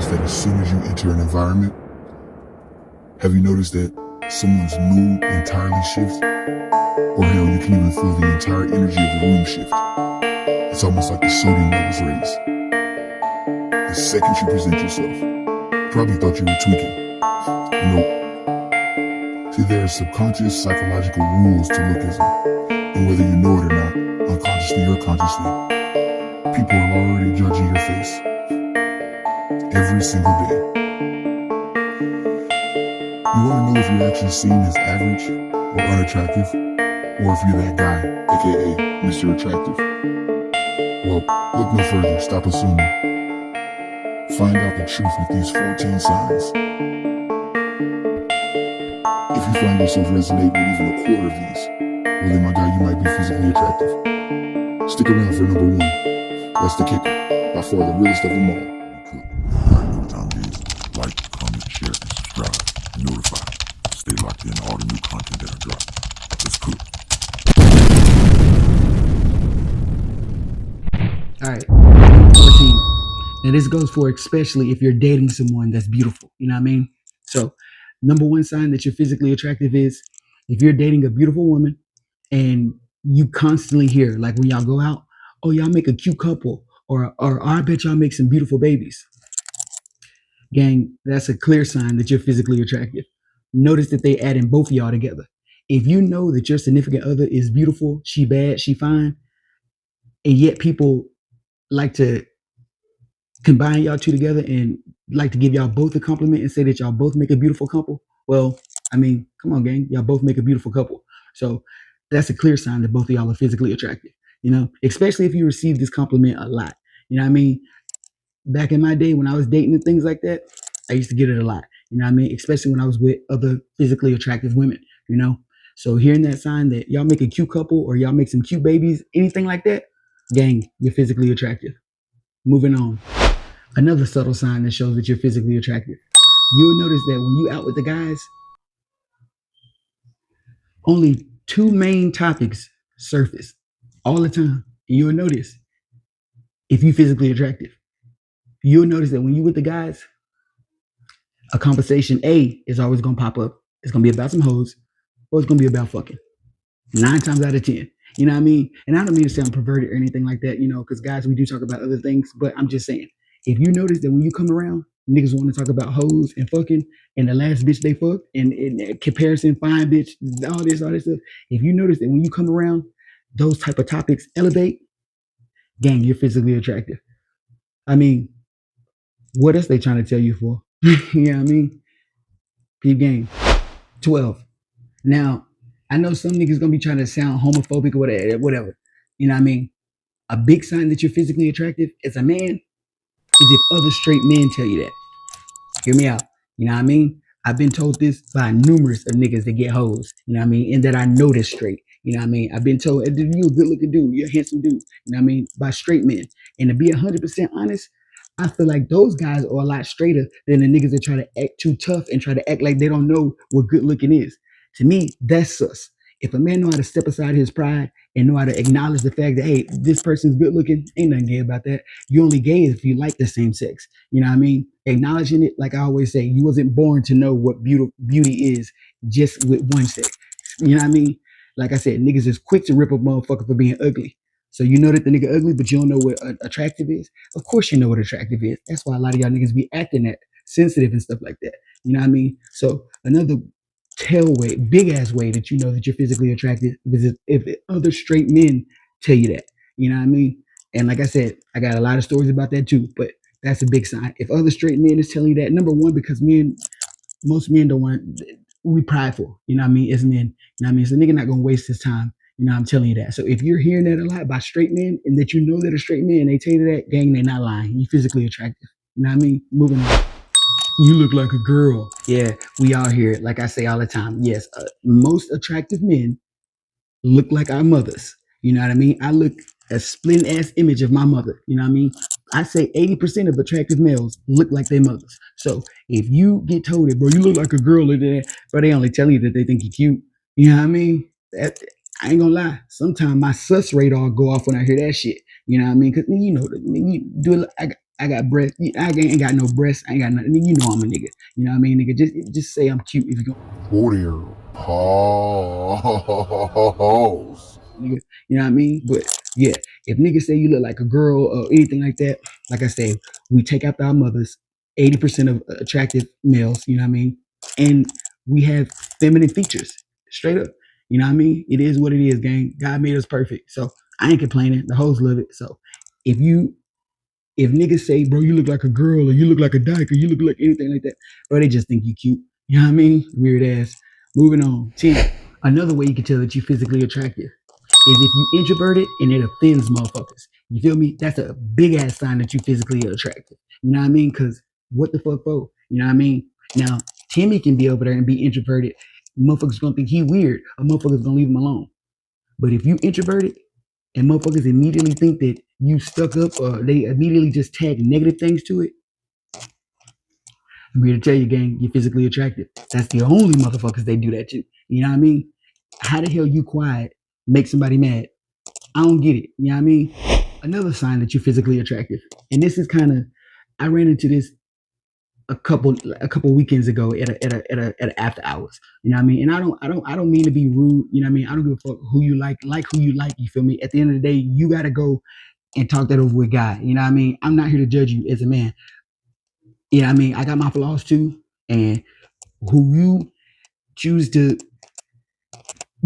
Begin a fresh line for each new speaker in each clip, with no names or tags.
noticed that as soon as you enter an environment, have you noticed that someone's mood entirely shifts? Or hell, you can even feel the entire energy of the room shift. It's almost like the sodium levels raise. The second you present yourself, you probably thought you were tweaking. Nope. See, there are subconscious psychological rules to Lookism, and whether you know it or not, unconsciously or consciously, people are already judging your face every single day. You want to know if you're actually seen as average or unattractive, or if you're that guy, aka Mr. Attractive. Well, look no further, stop assuming. Find out the truth with these 14 signs. If you find yourself resonating with even a quarter of these, well then my guy, you might be physically attractive. Stick around for number 1. That's the kicker, by far the realest of them all.
I know what time it is. Like, comment, share, and subscribe. And notify. Stay locked in all the new content that I drop. Let's cook.
Alright, 14. Now this goes for especially if you're dating someone that's beautiful. You know what I mean? So, number 1 sign that you're physically attractive is if you're dating a beautiful woman and you constantly hear, like when y'all go out, oh, y'all make a cute couple, or I bet y'all make some beautiful babies. Gang, that's a clear sign that you're physically attractive. Notice that they adding both of y'all together. If you know that your significant other is beautiful, she bad, she fine, and yet people like to combine y'all two together and like to give y'all both a compliment and say that y'all both make a beautiful couple, well, I mean, come on, gang, y'all both make a beautiful couple. So that's a clear sign that both of y'all are physically attractive, you know, especially if you receive this compliment a lot. You know what I mean? Back in my day when I was dating and things like that, I used to get it a lot. You know what I mean? Especially when I was with other physically attractive women, you know? So hearing that sign that y'all make a cute couple or y'all make some cute babies, anything like that, gang, you're physically attractive. Moving on. Another subtle sign that shows that you're physically attractive. You'll notice that when you out with the guys, only 2 main topics surface all the time. And you'll notice if you physically attractive. You'll notice that when you with the guys, a conversation A is always gonna pop up. It's gonna be about some hoes, or it's gonna be about fucking. 9 times out of 10. You know what I mean? And I don't mean to sound perverted or anything like that, you know, because guys, we do talk about other things, but I'm just saying, if you notice that when you come around, niggas want to talk about hoes and fucking and the last bitch they fucked and comparison, fine bitch, all this stuff. If you notice that when you come around, those type of topics elevate, gang, you're physically attractive. I mean, what else they trying to tell you for? You know what I mean? Peep game. 12. Now, I know some niggas gonna be trying to sound homophobic or whatever. You know what I mean? A big sign that you're physically attractive as a man is if other straight men tell you that. Hear me out. You know what I mean? I've been told this by numerous of niggas that get hoes. You know what I mean? And that I know this straight. You know what I mean? I've been told, you a good looking dude, you're a handsome dude. You know what I mean? By straight men. And to be 100% honest, I feel like those guys are a lot straighter than the niggas that try to act too tough and try to act like they don't know what good looking is. To me, that's sus. If a man know how to step aside his pride and know how to acknowledge the fact that, hey, this person's good looking, ain't nothing gay about that. You only gay if you like the same sex. You know what I mean? Acknowledging it, like I always say, you wasn't born to know what beauty is just with one sex. You know what I mean? Like I said, niggas is quick to rip a motherfucker for being ugly. So you know that the nigga ugly, but you don't know what attractive is? Of course you know what attractive is. That's why a lot of y'all niggas be acting that sensitive and stuff like that. You know what I mean? So another big ass way that you know that you're physically attractive is if other straight men tell you that. You know what I mean? And like I said, I got a lot of stories about that too, but that's a big sign. If other straight men is telling you that, number one, because most men don't want, we prideful, you know what I mean? As men, you know what I mean? So nigga not gonna waste his time. You know, I'm telling you that. So if you're hearing that a lot by straight men and that you know that a straight man and they tell you that, gang, they're not lying. You physically attractive. You know what I mean? Moving on. You look like a girl. Yeah, we all hear it. Like I say all the time. Yes, most attractive men look like our mothers. You know what I mean? I look a splendid ass image of my mother. You know what I mean? I say 80% of attractive males look like their mothers. So if you get told it, bro, you look like a girl, but they only tell you that they think you're cute. You know what I mean? I ain't gonna lie. Sometimes my sus radar go off when I hear that shit. You know what I mean? Because you know, you do it. I got breasts. I ain't got no breasts. I ain't got nothing. You know I'm a nigga. You know what I mean, nigga? Just say I'm cute if you go.
Whoa there. Pause.
Nigga. You know what I mean? But yeah, if niggas say you look like a girl or anything like that, like I say, we take after our mothers. 80% of attractive males. You know what I mean? And we have feminine features. Straight up. You know what I mean? It is what it is, gang. God made us perfect. So I ain't complaining. The hoes love it. So if you if niggas say, bro, you look like a girl or you look like a dyke or you look like anything like that, bro, they just think you cute. You know what I mean? Weird ass. Moving on. 10. Another way you can tell that you physically attractive is if you introverted and it offends motherfuckers. You feel me? That's a big ass sign that you physically attractive. You know what I mean? Because what the fuck, bro? You know what I mean? Now, Timmy can be over there and be introverted. Motherfuckers gonna think he weird, or motherfuckers gonna leave him alone. But if you introverted and motherfuckers immediately think that you stuck up or they immediately just tag negative things to it, I'm here to tell you, gang, you're physically attractive. That's the only motherfuckers they do that to. You know what I mean? How the hell you quiet make somebody mad? I don't get it. You know what I mean? Another sign that you're physically attractive. And this is kind of I ran into this a couple weekends ago at after hours. You know what I mean? And I don't mean to be rude. You know what I mean? I don't give a fuck who you like who you like. You feel me? At the end of the day, you gotta go and talk that over with God. You know what I mean? I'm not here to judge you as a man. You know what I mean? I got my flaws too, and who you choose to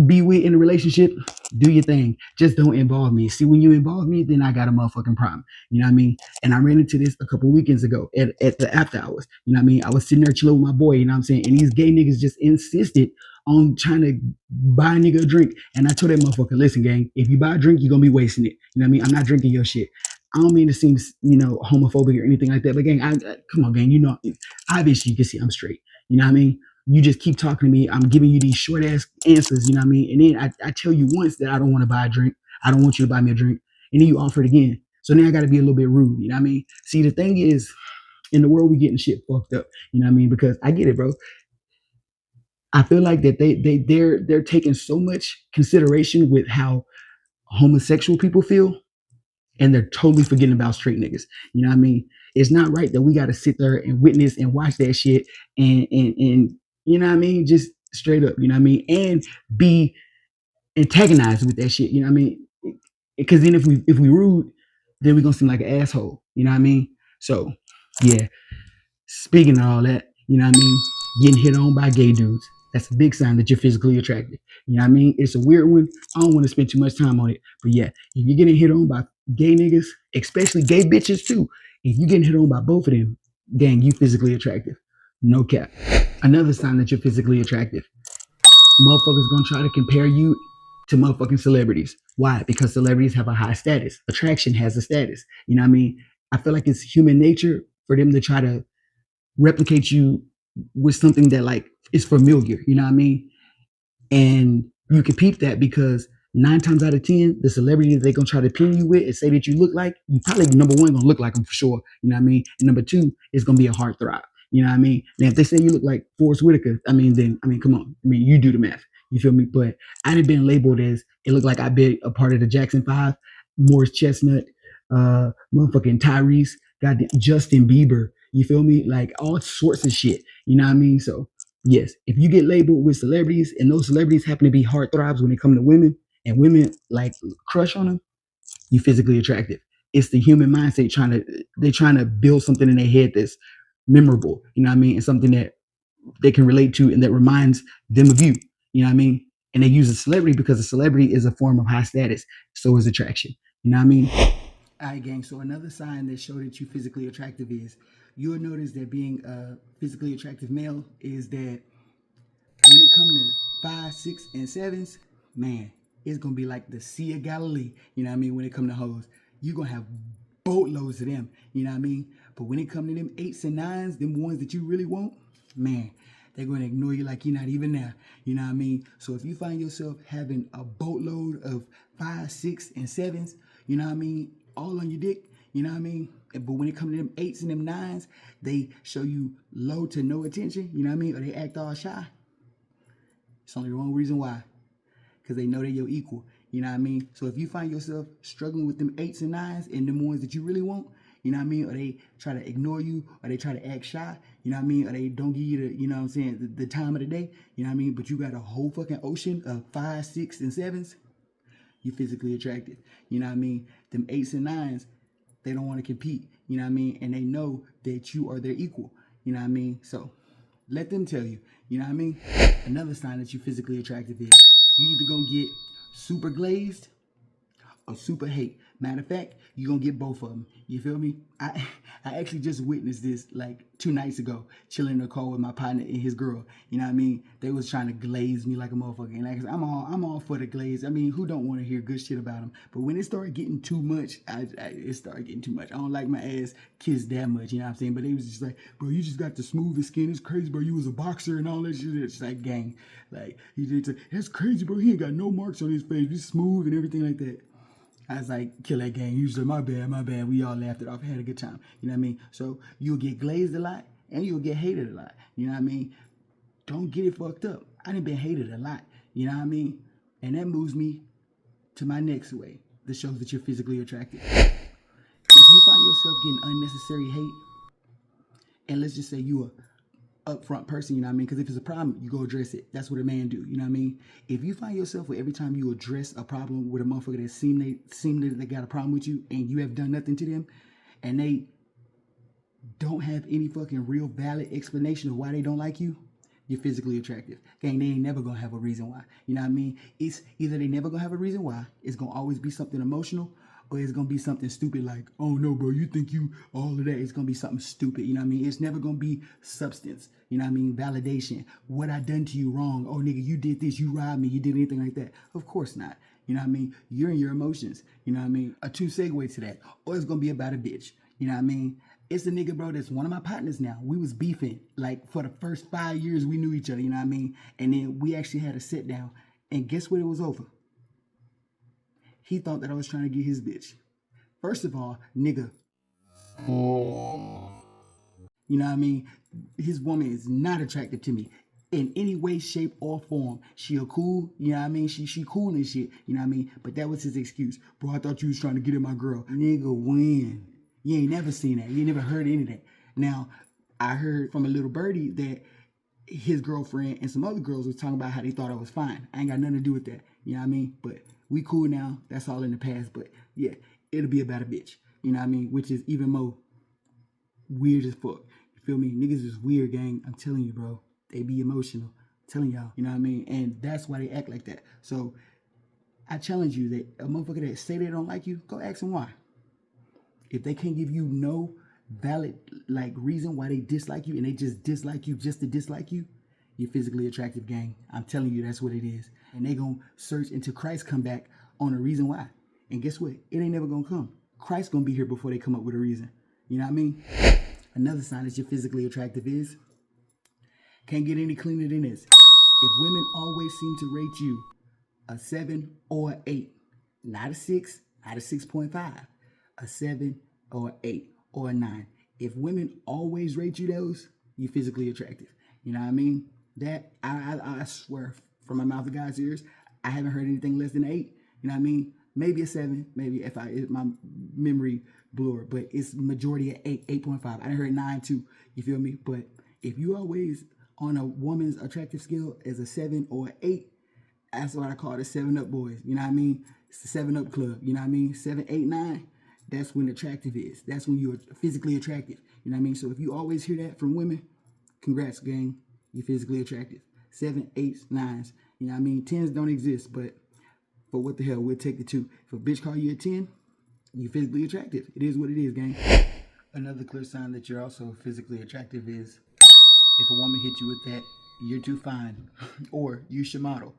be with in a relationship, do your thing. Just don't involve me. See, when you involve me, then I got a motherfucking problem. You know what I mean? And I ran into this a couple weekends ago at the after hours. You know what I mean? I was sitting there chilling with my boy, you know what I'm saying? And these gay niggas just insisted on trying to buy a nigga a drink. And I told that motherfucker, listen, gang, if you buy a drink, you're gonna be wasting it. You know what I mean? I'm not drinking your shit. I don't mean to seem, homophobic or anything like that, but gang, come on, gang, obviously you can see I'm straight. You know what I mean? You just keep talking to me. I'm giving you these short ass answers, you know what I mean? And then I tell you once that I don't want to buy a drink. I don't want you to buy me a drink. And then you offer it again. So now I got to be a little bit rude, you know what I mean? See, the thing is, in the world, we getting shit fucked up, you know what I mean? Because I get it, bro. I feel like that they're taking so much consideration with how homosexual people feel, and they're totally forgetting about straight niggas. You know what I mean? It's not right that we got to sit there and witness and watch that shit and you know what I mean? Just straight up, you know what I mean? And be antagonized with that shit, you know what I mean? Because then if we rude, then we're gonna seem like an asshole, you know what I mean? So yeah, speaking of all that, you know what I mean? Getting hit on by gay dudes. That's a big sign that you're physically attracted. You know what I mean? It's a weird one. I don't want to spend too much time on it. But yeah, if you're getting hit on by gay niggas, especially gay bitches too, if you're getting hit on by both of them, dang, you physically attractive. No cap. Another sign that you're physically attractive. Motherfuckers gonna try to compare you to motherfucking celebrities. Why? Because celebrities have a high status. Attraction has a status. You know what I mean? I feel like it's human nature for them to try to replicate you with something that like is familiar, you know what I mean? And you can peep that because 9 times out of 10, the celebrity that they're gonna try to pin you with and say that you look like, you probably number one gonna look like them for sure, you know what I mean? And number two, it's gonna be a heartthrob, you know what I mean? Now if they say you look like Forrest Whitaker, then come on, you do the math, you feel me? But I done been labeled as it looked like I been a part of the Jackson Five, Morris Chestnut, motherfucking Tyrese, goddamn Justin Bieber, you feel me? Like all sorts of shit, you know what I mean? So yes, if you get labeled with celebrities and those celebrities happen to be heartthrobs when it comes to women and women like crush on them, you physically attractive. It's the human mindset they're trying to build something in their head that's memorable, you know what I mean? And something that they can relate to and that reminds them of you, you know what I mean? And they use a celebrity because a celebrity is a form of high status. So is attraction. You know what I mean? All right, gang. So another sign that show that you physically attractive is you'll notice that being a physically attractive male is that when it comes to 5, 6, and 7s, man, it's gonna be like the Sea of Galilee. You know what I mean? When it comes to hoes, you gonna have boatloads of them. You know what I mean? But when it comes to them 8s and 9s, them ones that you really want, man, they're gonna ignore you like you're not even there. You know what I mean? So if you find yourself having a boatload of 5, 6, and 7s, you know what I mean, all on your dick, you know what I mean? But when it comes to them 8s and them 9s, they show you low to no attention, you know what I mean? Or they act all shy. It's only the wrong reason why. Because they know they're your equal. You know what I mean? So if you find yourself struggling with them 8s and 9s and them ones that you really want, you know what I mean? Or they try to ignore you, or they try to act shy, you know what I mean? Or they don't give you the, you know what I'm saying, the time of the day, you know what I mean? But you got a whole fucking ocean of 5, 6, and 7s, you're physically attractive. You know what I mean? Them 8s and 9s, they don't want to compete, you know what I mean? And they know that you are their equal, you know what I mean? So let them tell you, you know what I mean? Another sign that you're physically attractive is you either gonna get super glazed or super hate. Matter of fact, you're gonna get both of them. You feel me? I actually just witnessed this like 2 nights ago, chilling in the car with my partner and his girl. You know what I mean? They was trying to glaze me like a motherfucker. And like, I'm all for the glaze. I mean, who don't want to hear good shit about them? But when it started getting too much, it started getting too much. I don't like my ass kissed that much, you know what I'm saying? But they was just like, bro, you just got the smoothest skin. It's crazy, bro. You was a boxer and all that shit. It's like, gang. Like, he did say, that's crazy, bro. He ain't got no marks on his face. He's smooth and everything like that. I was like, kill that gang. Usually, my bad. We all laughed it off, had a good time. You know what I mean? So you'll get glazed a lot and you'll get hated a lot. You know what I mean? Don't get it fucked up. I done been hated a lot. You know what I mean? And that moves me to my next way that shows that you're physically attractive. If you find yourself getting unnecessary hate, and let's just say you are upfront person, you know what I mean? Because if it's a problem, you go address it. That's what a man do, you know what I mean? If you find yourself where every time you address a problem with a motherfucker that seem that they got a problem with you and you have done nothing to them, and they don't have any fucking real valid explanation of why they don't like you, you're physically attractive. Gang, they ain't never gonna have a reason why. You know what I mean? It's either they never gonna have a reason why, it's gonna always be something emotional, or it's gonna be something stupid like, oh no, bro, you think you all of that. It's gonna be something stupid, you know what I mean? It's never gonna be substance, you know what I mean? Validation. What I done to you wrong? Oh nigga, you did this, you robbed me, you did anything like that. Of course not. You know what I mean? You're in your emotions, you know what I mean? A 2 segue to that. Or it's gonna be about a bitch, you know what I mean? It's a nigga, bro, that's one of my partners now. We was beefing. Like, for the first 5 years, we knew each other, you know what I mean? And then we actually had a sit down. And guess what it was over? He thought that I was trying to get his bitch. First of all, nigga. You know what I mean? His woman is not attractive to me in any way, shape, or form. She a cool, you know what I mean? She cool and shit, you know what I mean? But that was his excuse. Bro, I thought you was trying to get at my girl. Nigga, when? You ain't never seen that. You ain't never heard any of that. Now, I heard from a little birdie that his girlfriend and some other girls was talking about how they thought I was fine. I ain't got nothing to do with that. You know what I mean? But we cool now. That's all in the past. But yeah, it'll be about a bitch. You know what I mean? Which is even more weird as fuck. You feel me? Niggas is weird, gang. I'm telling you, bro. They be emotional. I'm telling y'all. You know what I mean? And that's why they act like that. So I challenge you that a motherfucker that say they don't like you, go ask them why. If they can't give you no valid like reason why they dislike you, and they just dislike you just to dislike you, you're physically attractive, gang. I'm telling you, that's what it is. And they gonna search until Christ come back on a reason why. And guess what? It ain't never gonna come. Christ gonna be here before they come up with a reason. You know what I mean? Another sign that you're physically attractive is, can't get any cleaner than this. If women always seem to rate you a 7 or an 8, not a 6, not a 6.5, a 7 or 8 or a 9. If women always rate you those, you're physically attractive. You know what I mean? That, I swear from my mouth to God's ears, I haven't heard anything less than 8. You know what I mean? Maybe a 7, maybe if my memory blur, but it's majority at 8, 8.5. I heard 9 too. You feel me? But if you always on a woman's attractive scale as a 7 or an 8, that's what I call the 7-Up boys. You know what I mean? It's the 7-Up club. You know what I mean? 7, 8, 9. That's when attractive is. That's when you're physically attractive. You know what I mean? So if you always hear that from women, congrats, gang. You're physically attractive. 7, 8s, 9s. You know what I mean? 10s don't exist, but what the hell? We'll take the 2. If a bitch call you a 10, you're physically attractive. It is what it is, gang. Another clear sign that you're also physically attractive is if a woman hits you with that, you're too fine, or you should model.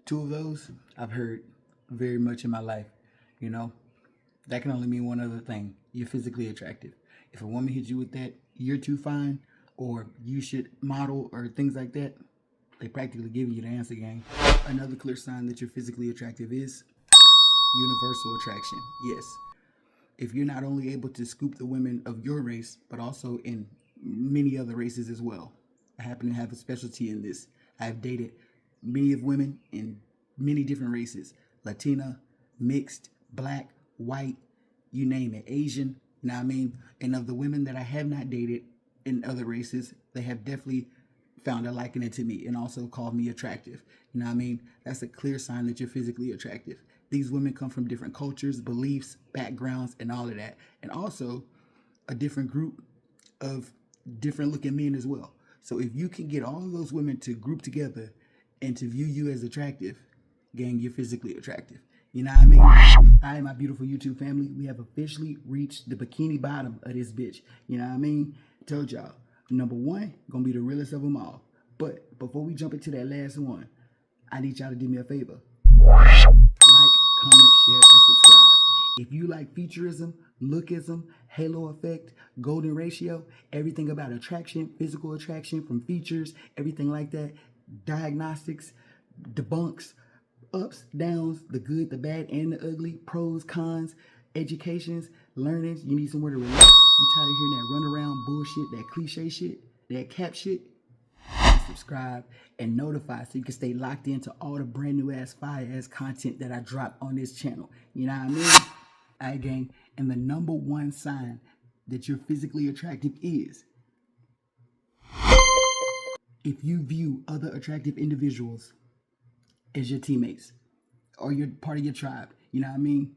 2 of those I've heard very much in my life. You know, that can only mean one other thing. You're physically attractive. If a woman hits you with that, you're too fine, or you should model, or things like that, they practically giving you the answer, gang. Another clear sign that you're physically attractive is universal attraction. Yes. If you're not only able to scoop the women of your race, but also in many other races as well. I happen to have a specialty in this. I've dated many of women in many different races. Latina, mixed, black, white, you name it, Asian, You know what I mean? And of the women that I have not dated in other races, they have definitely found a liking to me and also called me attractive. You know what I mean? That's a clear sign that you're physically attractive. These women come from different cultures, beliefs, backgrounds, and all of that. And also a different group of different looking men as well. So if you can get all of those women to group together and to view you as attractive, gang, you're physically attractive. You know what I mean? All right, my beautiful YouTube family, we have officially reached the bikini bottom of this bitch. You know what I mean? Told y'all, number one, gonna be the realest of them all. But before we jump into that last one, I need y'all to do me a favor. Like, comment, share, and subscribe. If you like futurism, lookism, halo effect, golden ratio, everything about attraction, physical attraction from features, everything like that, diagnostics, debunks, ups, downs, the good, the bad, and the ugly, pros, cons, educations, learnings, you need somewhere to relax. You tired of hearing that runaround bullshit, that cliche shit, that cap shit? Subscribe and notify so you can stay locked into all the brand new ass fire ass content that I drop on this channel. You know what I mean? Alright, gang. And the number one sign that you're physically attractive is if you view other attractive individuals as your teammates or you're part of your tribe. You know what I mean?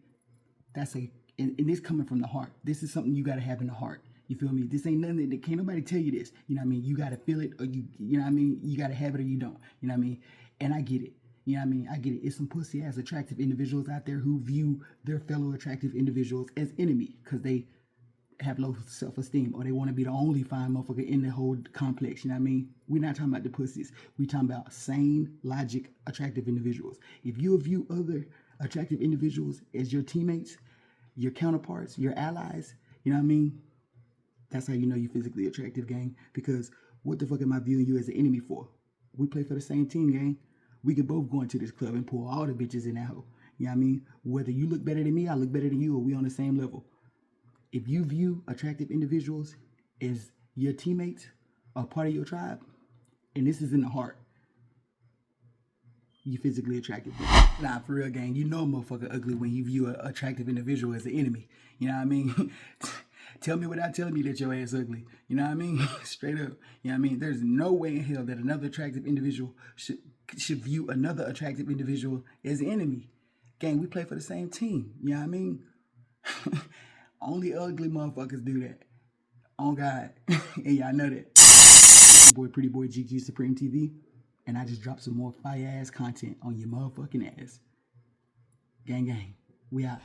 That's and this coming from the heart. This is something you gotta have in the heart. You feel me? This ain't nothing that can't nobody tell you this. You know what I mean? You gotta feel it or you know what I mean? You gotta have it or you don't. You know what I mean? And I get it. You know what I mean? I get it. It's some pussy ass attractive individuals out there who view their fellow attractive individuals as enemy because they have low self-esteem or they want to be the only fine motherfucker in the whole complex. You know what I mean? We're not talking about the pussies. We're talking about sane, logic, attractive individuals. If you view other attractive individuals as your teammates, your counterparts, your allies, you know what I mean? That's how you know you're physically attractive, gang. Because what the fuck am I viewing you as an enemy for? We play for the same team, gang. We could both go into this club and pull all the bitches in that hoe. You know what I mean? Whether you look better than me, I look better than you, or we on the same level. If you view attractive individuals as your teammates or part of your tribe, and this is in the heart, you physically attractive. Nah, for real, gang. You know a motherfucker ugly when you view an attractive individual as an enemy. You know what I mean? Tell me without telling me that your ass ugly. You know what I mean? Straight up. You know what I mean? There's no way in hell that another attractive individual should view another attractive individual as an enemy. Gang, we play for the same team. You know what I mean? Only ugly motherfuckers do that. On God. And y'all know that. Boy, Pretty Boy GQ Supreme TV. And I just dropped some more fire ass content on your motherfucking ass. Gang, gang. We out.